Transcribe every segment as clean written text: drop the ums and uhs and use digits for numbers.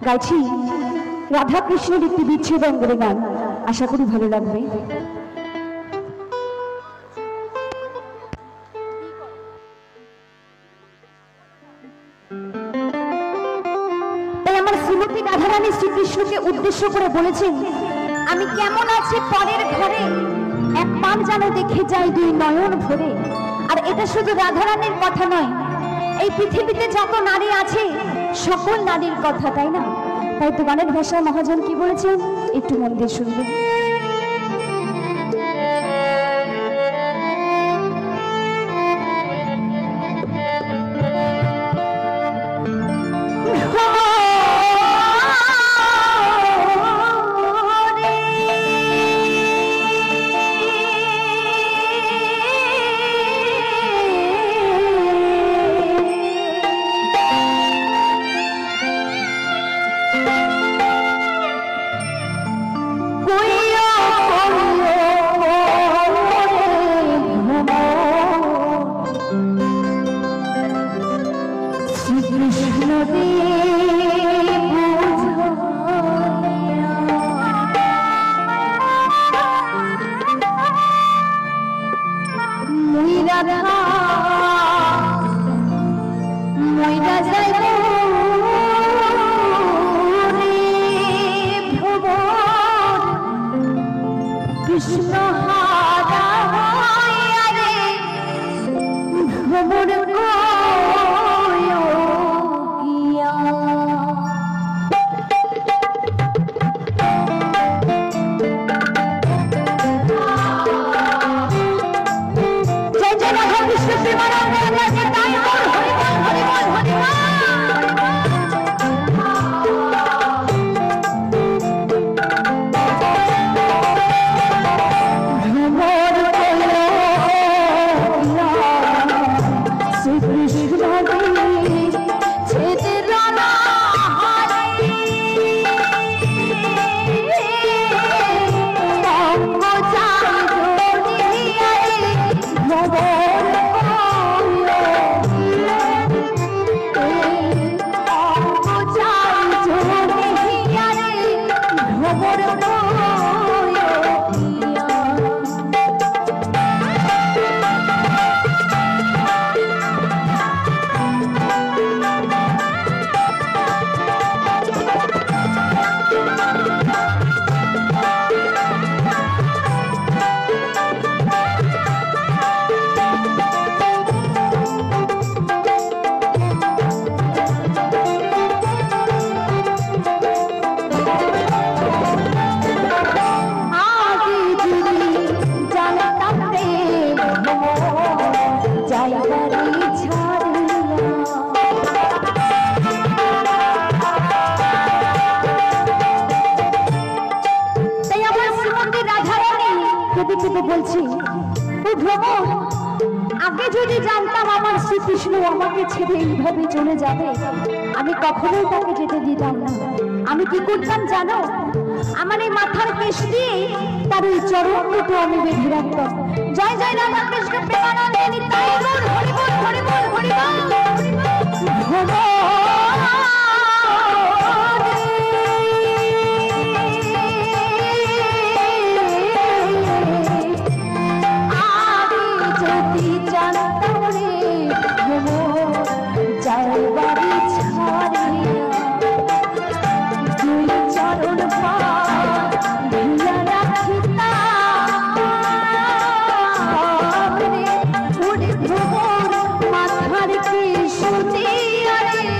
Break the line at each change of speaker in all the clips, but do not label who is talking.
গাইছি রাধা কৃষ্ণের একটি বিচ্ছেদ অঙ্গের গান, আশা করি ভালো লাগবে। তাই আমার শ্রীমতী রাধারানী শ্রীকৃষ্ণকে উদ্দেশ্য করে বলেছেন, আমি কেমন আছি পরের ঘরে, এক পান যেন দেখে যাই দুই নয়ন ভরে। আর এটা শুধু রাধারানীর কথা নয়, এই পৃথিবীতে যত নারী আছে সকল নারীর কথা, তাই না? তাই তো গানের ভাষায় মহাজন কি বলেছেন, একটু মন দিয়ে শুনবেন। কৃষ্ণ হারা রে ভ্রমণ বলছি, আগে যদি জানতাম আমার শ্রীকৃষ্ণ আমাকে ছেড়ে এইভাবে চলে যাবে, আমি কখনোই তাকে যেতে দিতাম না। আমি কি করতাম জানো? আমার এই মাথার কেশ দিয়ে তার ওই চরণ দুটো আমি বেঁধে রাখতাম। জয় জয় রাধা কৃষ্ণ প্রেমানন্দে নিতাই গৌর, হরি বল হরি বল হরি বল। মাথার কি সুতি আরে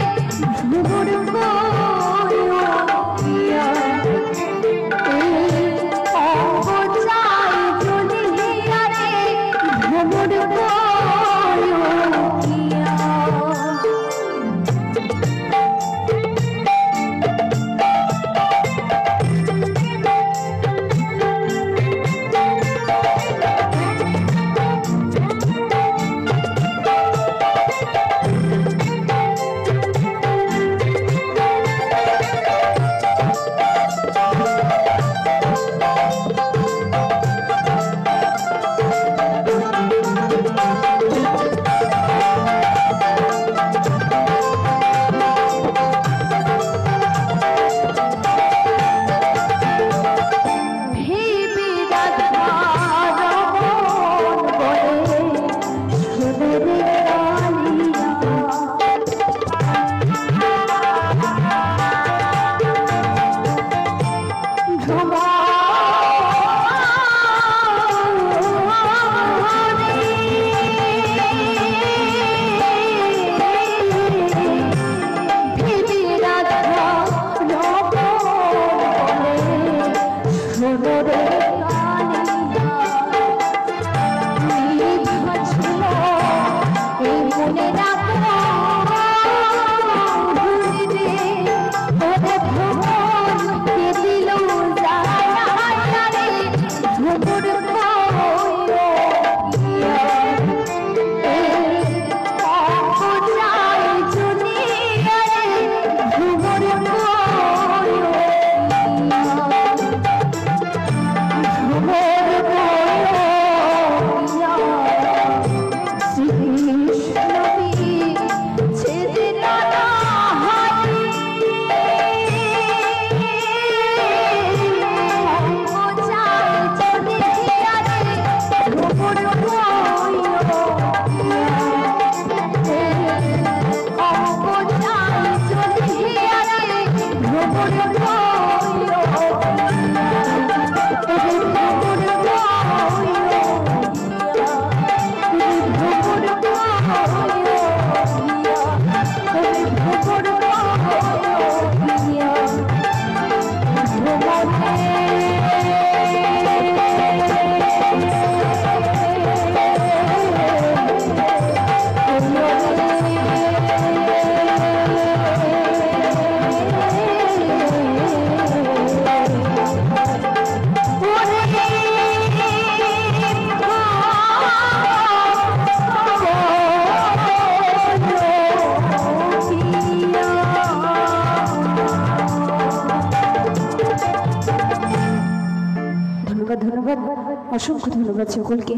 ধন্যবাদ, অসংখ্য ধন্যবাদ সকলকে।